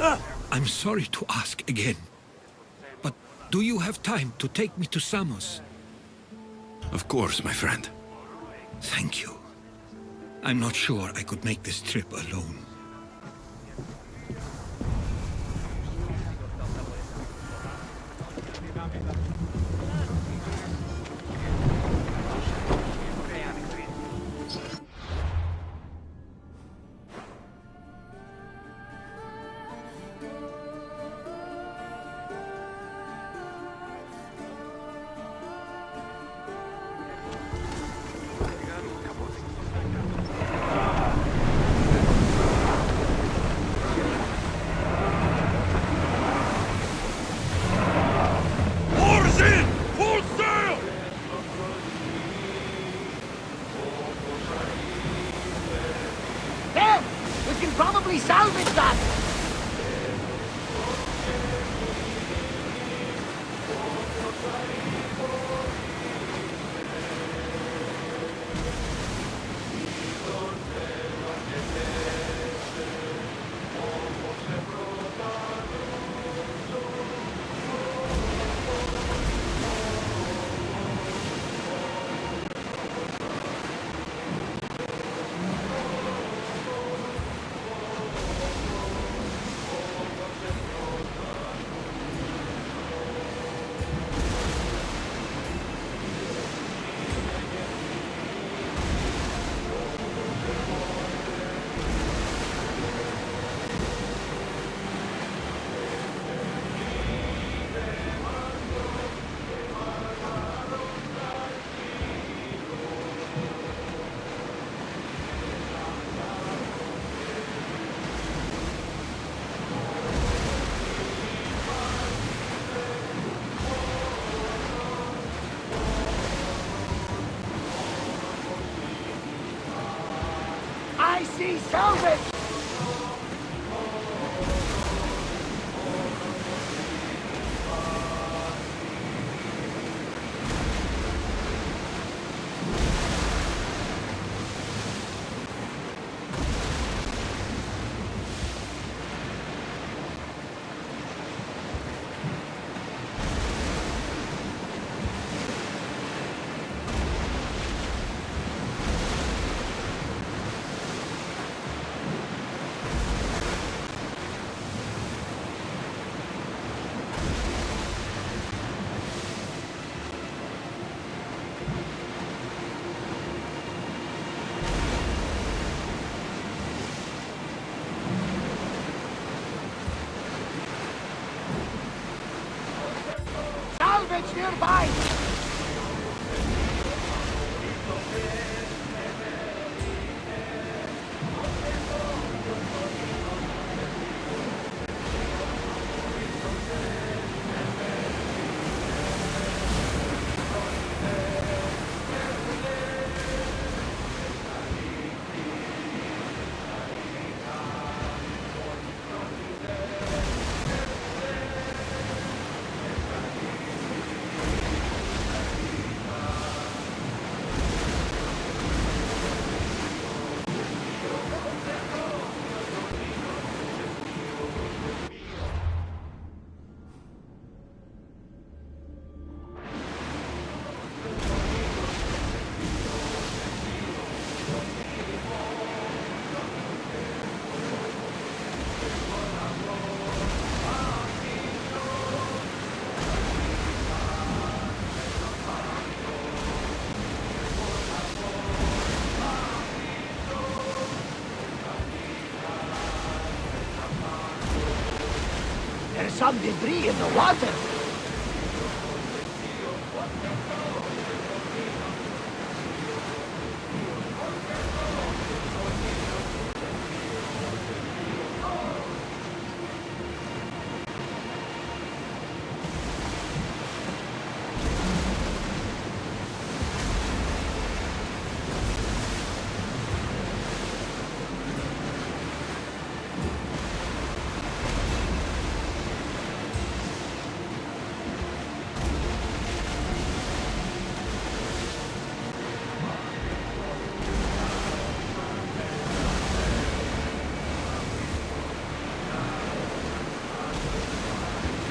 I'm sorry to ask again, but do you have time to take me to Samos? Of course, my friend. Thank you. I'm not sure I could make this trip alone. Probably salvage that! I see salvage! Salvage nearby! There's some debris in the water.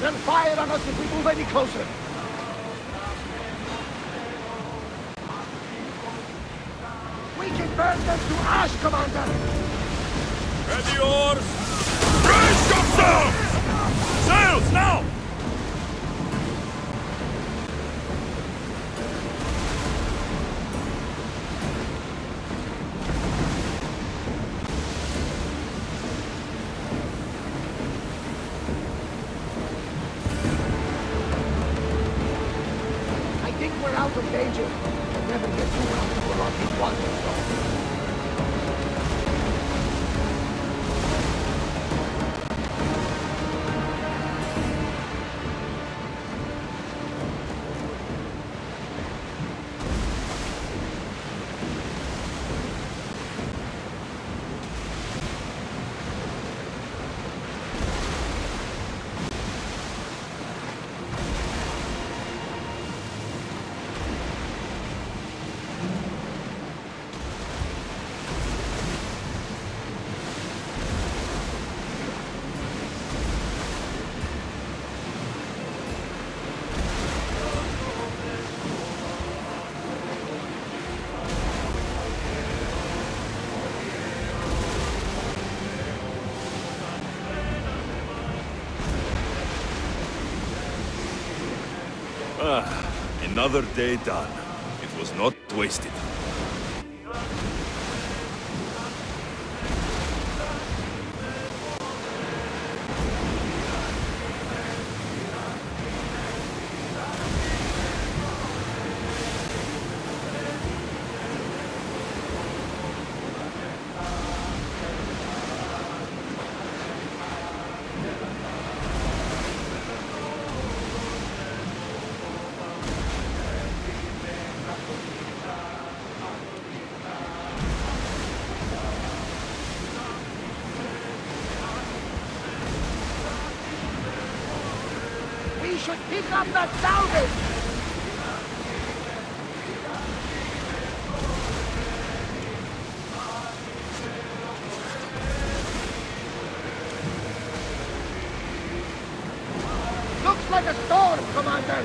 They'll fire on us if we move any closer. We can burn them to ash, Commander! Ready oars! Brace yourselves! Sails now! I think we're out of danger. We'll never get too comfortable on these waters, though. Another day done. It was not wasted. We should pick up that salvage! Looks like a storm, Commander!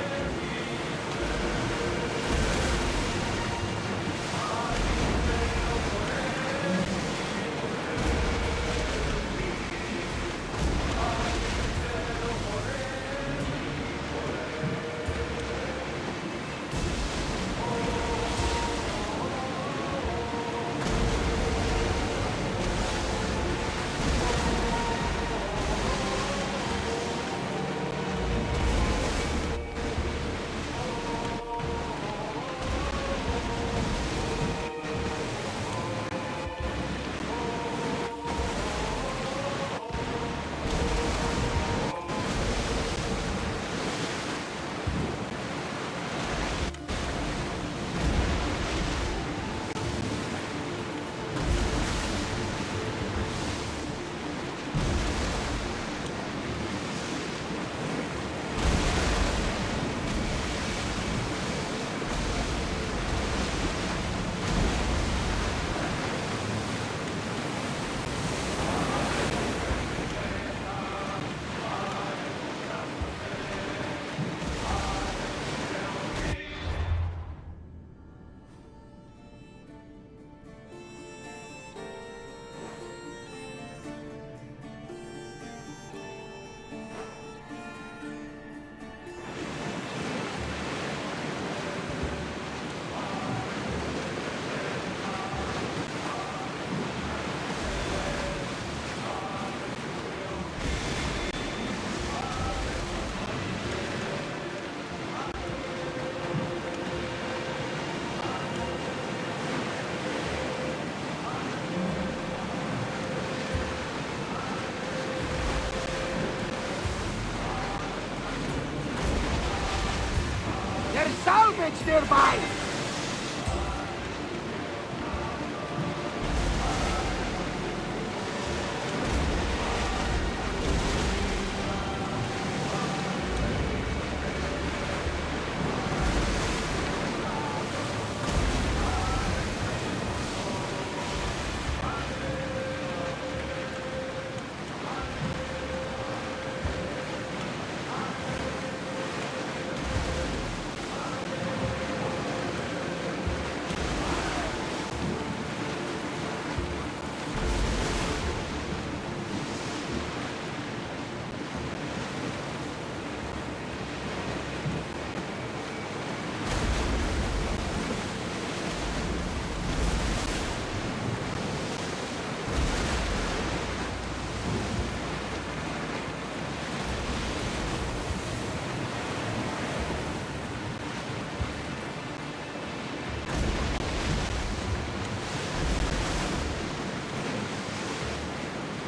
There's salvage nearby!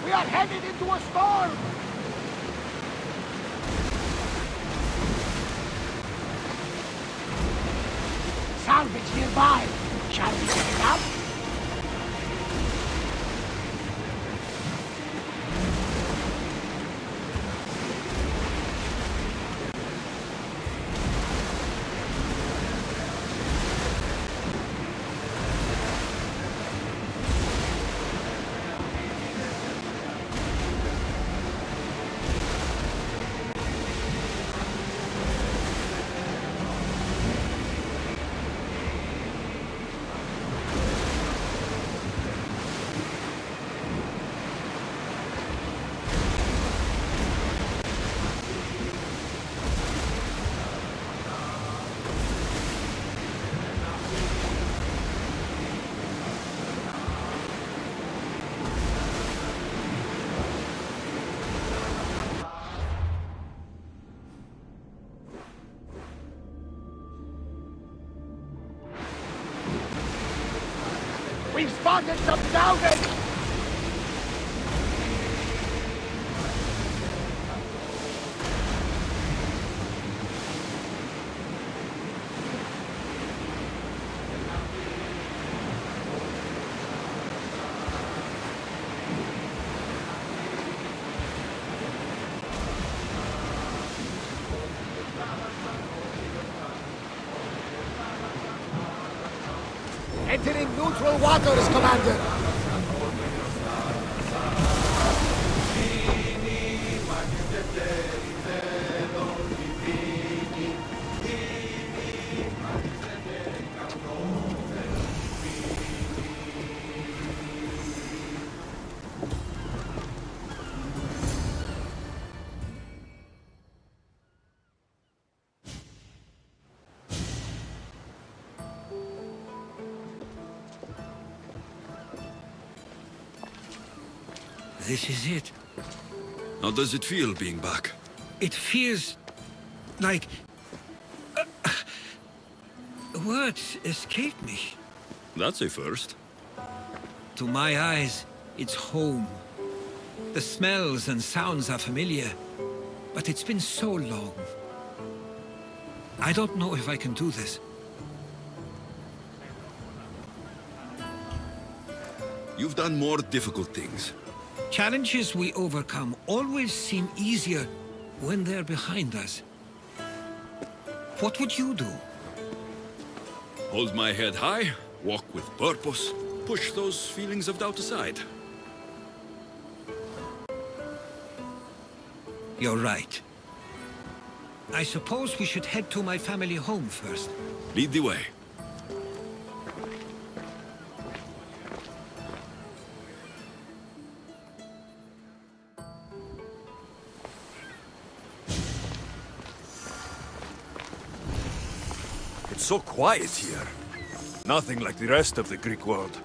We are headed into a storm! Salvage nearby. Shall we pick it up? We've spotted some salvage! Entering neutral waters, Commander! This is it. How does it feel being back? It feels like... words escape me. That's a first. To my eyes, it's home. The smells and sounds are familiar, but it's been so long. I don't know if I can do this. You've done more difficult things. Challenges we overcome always seem easier when they're behind us. What would you do? Hold my head high, walk with purpose, push those feelings of doubt aside. You're right. I suppose we should head to my family home first. Lead the way. It's so quiet here. Nothing like the rest of the Greek world.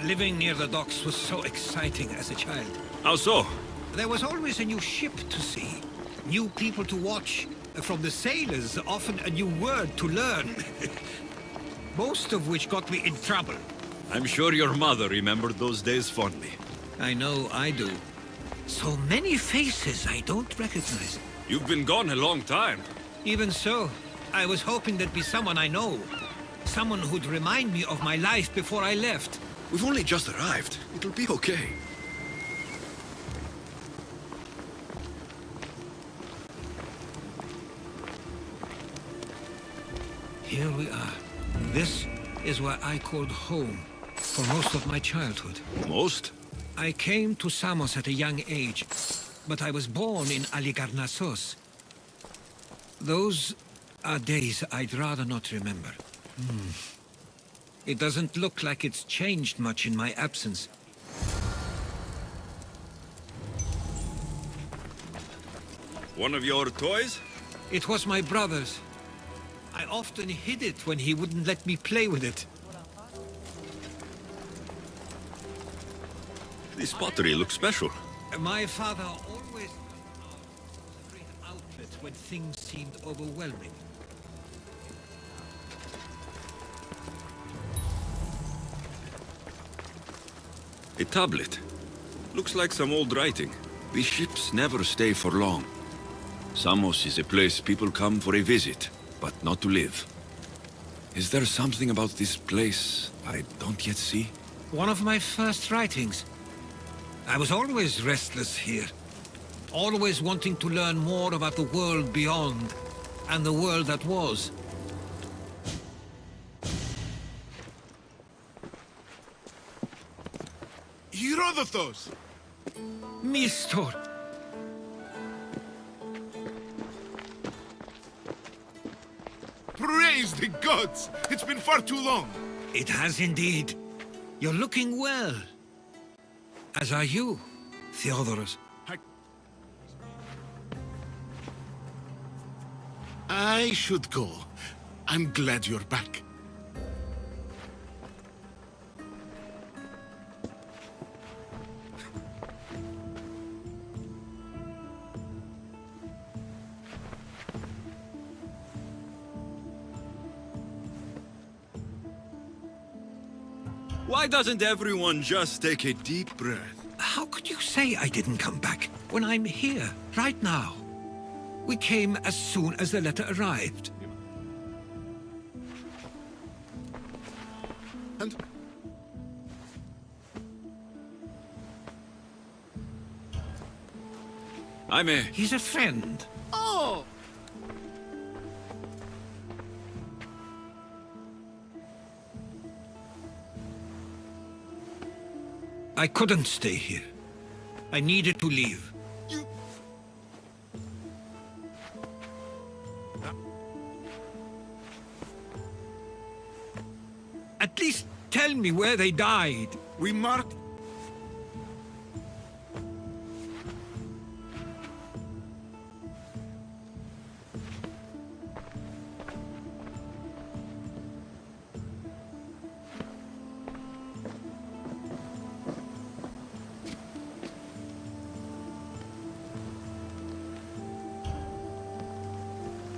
Living near the docks was so exciting as a child. How so? There was always a new ship to see, new people to watch. From the sailors, often a new word to learn. Most of which got me in trouble. I'm sure your mother remembered those days fondly. I know I do. So many faces I don't recognize. You've been gone a long time. Even so, I was hoping there'd be someone I know. Someone who'd remind me of my life before I left. We've only just arrived. It'll be okay. Here we are. This is where I called home for most of my childhood. Most? I came to Samos at a young age, but I was born in Aligarnassos. Those are days I'd rather not remember. It doesn't look like it's changed much in my absence. One of your toys? It was my brother's. I often hid it when he wouldn't let me play with it. This pottery looks special. My father always found art as a great outlet when things seemed overwhelming. A tablet. Looks like some old writing. These ships never stay for long. Samos is a place people come for a visit, but not to live. Is there something about this place I don't yet see? One of my first writings. I was always restless here. Always wanting to learn more about the world beyond, and the world that was. Herodotus! Mistor! Praise the gods! It's been far too long! It has indeed. You're looking well. As are you, Theodorus. I should go. I'm glad you're back. Why doesn't everyone just take a deep breath? How could you say I didn't come back when I'm here, right now? We came as soon as the letter arrived. And He's a friend. oh! I couldn't stay here. I needed to leave. You... At least tell me where they died. We marked...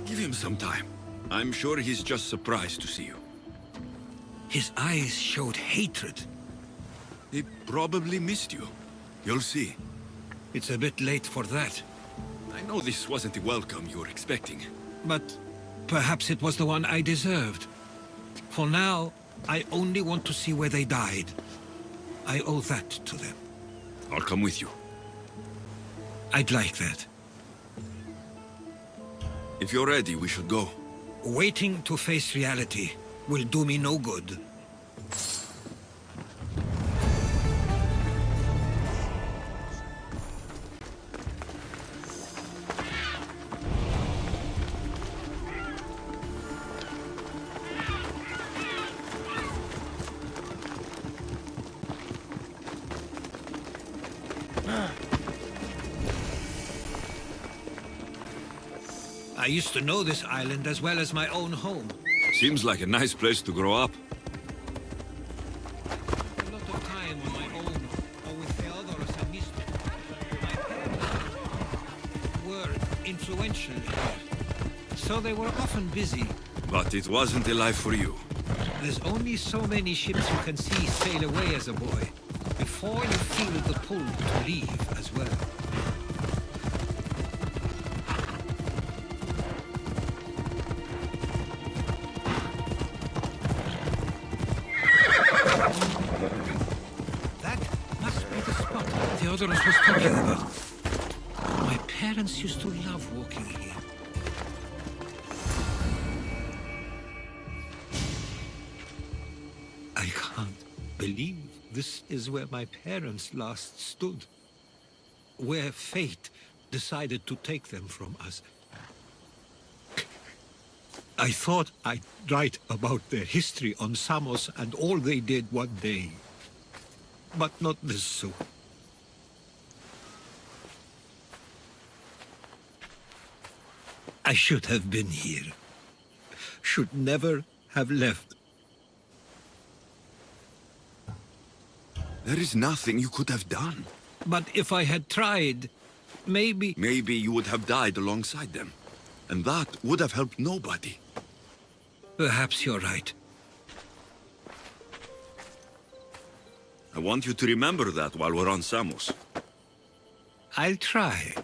Give him some time. I'm sure he's just surprised to see you. His eyes showed hatred. He probably missed you. You'll see. It's a bit late for that. I know this wasn't the welcome you were expecting. But perhaps it was the one I deserved. For now, I only want to see where they died. I owe that to them. I'll come with you. I'd like that. If you're ready, we should go. Waiting to face reality will do me no good. I used to know this island as well as my own home. Seems like a nice place to grow up. A lot of time on my own, or with Theodorus and Mister. My parents were influential here, so they were often busy. But it wasn't a life for you. There's only so many ships you can see sail away as a boy, before you feel the pull to leave as well. Theodorus was talking about. My parents used to love walking here. I can't believe this is where my parents last stood. Where fate decided to take them from us. I thought I'd write about their history on Samos and all they did one day. But not this soon. I should have been here. Should never have left. There is nothing you could have done. But if I had tried, maybe... Maybe you would have died alongside them. And that would have helped nobody. Perhaps you're right. I want you to remember that while we're on Samos. I'll try.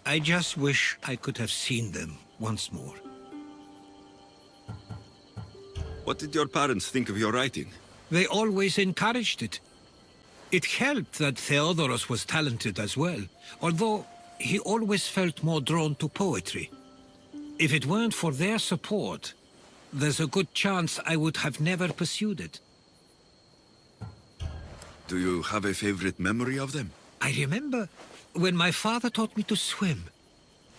I just wish I could have seen them once more. What did your parents think of your writing? They always encouraged it. It helped that Theodoros was talented as well, although he always felt more drawn to poetry. If it weren't for their support, there's a good chance I would have never pursued it. Do you have a favorite memory of them? I remember when my father taught me to swim.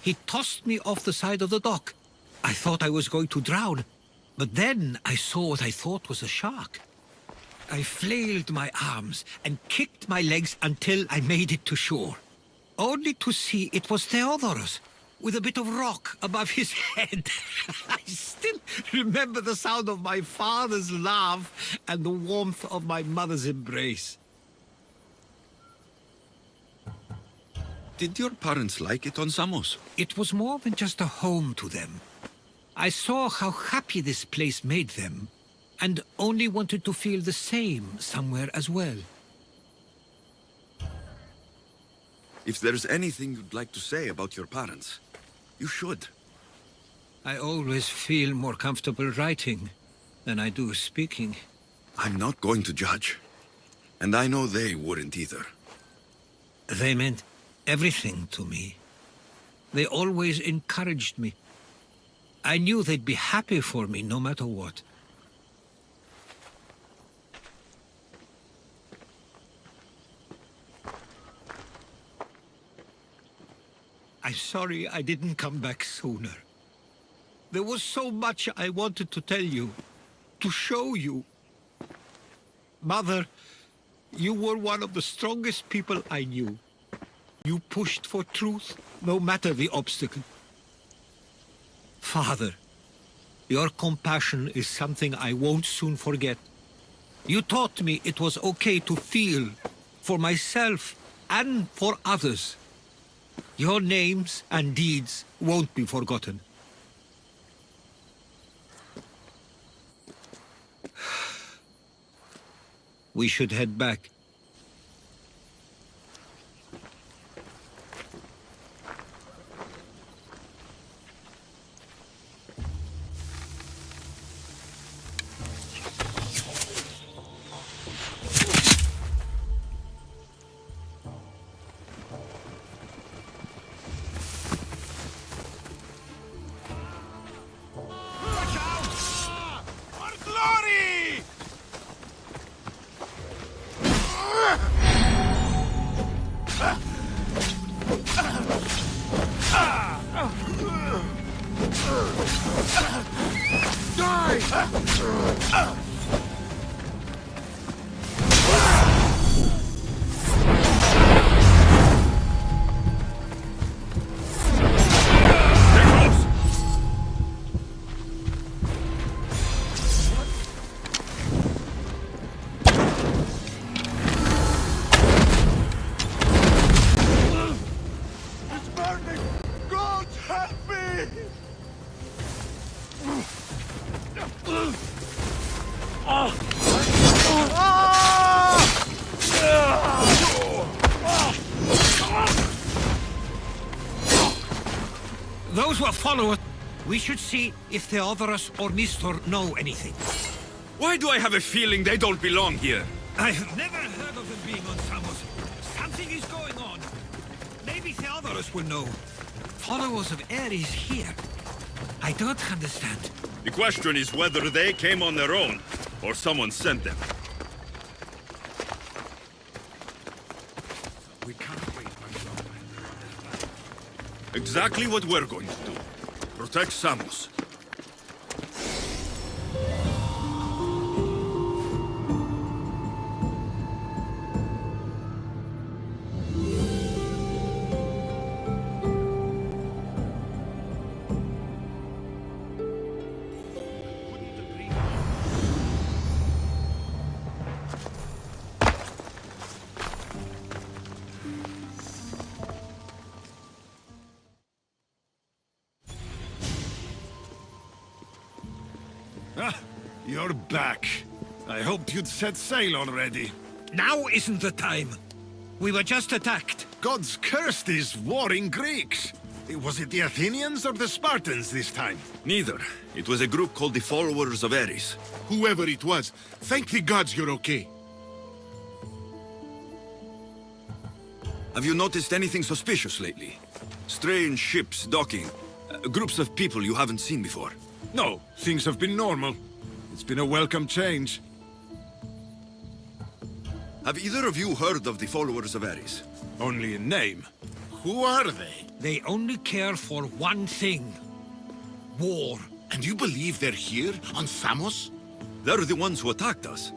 He tossed me off the side of the dock. I thought I was going to drown, but then I saw what I thought was a shark. I flailed my arms and kicked my legs until I made it to shore, only to see it was Theodoros, with a bit of rock above his head. I still remember the sound of my father's laugh and the warmth of my mother's embrace. Did your parents like it on Samos? It was more than just a home to them. I saw how happy this place made them, and only wanted to feel the same somewhere as well. If there's anything you'd like to say about your parents, you should. I always feel more comfortable writing than I do speaking. I'm not going to judge. And I know they wouldn't either. They meant everything to me. They always encouraged me. I knew they'd be happy for me no matter what. I'm sorry I didn't come back sooner. There was so much I wanted to tell you, to show you. Mother, you were one of the strongest people I knew. You pushed for truth, no matter the obstacle. Father, your compassion is something I won't soon forget. You taught me it was okay to feel, for myself and for others. Your names and deeds won't be forgotten. We should head back. Those who are followers, we should see if Theodoros or Mistor know anything. Why do I have a feeling they don't belong here? I've never heard of them being on Samos. Something is going on. Maybe Theodoros will know. Followers of Ares here. I don't understand. The question is whether they came on their own, or someone sent them. We can't wait much longer. Exactly what we're going to do. Protect Samos. Ah, you're back. I hoped you'd set sail already. Now isn't the time. We were just attacked. God's cursed these warring Greeks. Was it the Athenians or the Spartans this time? Neither. It was a group called the Followers of Ares. Whoever it was, thank the gods you're okay. Have you noticed anything suspicious lately? Strange ships docking. Groups of people you haven't seen before. No, things have been normal. It's been a welcome change. Have either of you heard of the Followers of Ares? Only in name. Who are they? They only care for one thing. War. And you believe they're here, on Samos? They're the ones who attacked us.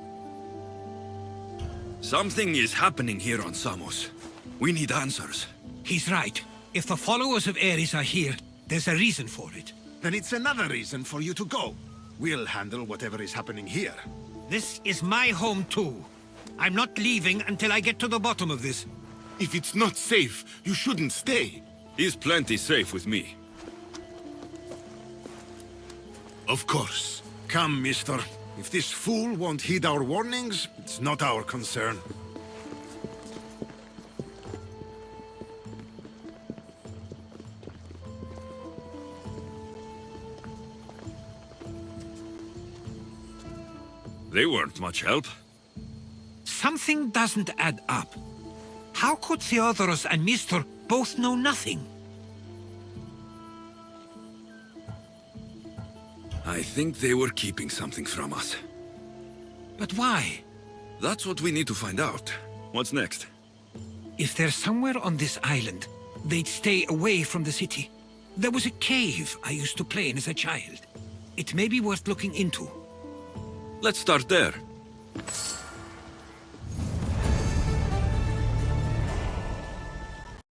Something is happening here on Samos. We need answers. He's right. If the followers of Ares are here, there's a reason for it. Then it's another reason for you to go. We'll handle whatever is happening here. This is my home too. I'm not leaving until I get to the bottom of this. If it's not safe, you shouldn't stay. He's plenty safe with me. Of course. Come, mister. If this fool won't heed our warnings, it's not our concern. They weren't much help. Something doesn't add up. How could Theodoros and Mistor both know nothing? I think they were keeping something from us. But why? That's what we need to find out. What's next? If they're somewhere on this island, they'd stay away from the city. There was a cave I used to play in as a child. It may be worth looking into. Let's start there.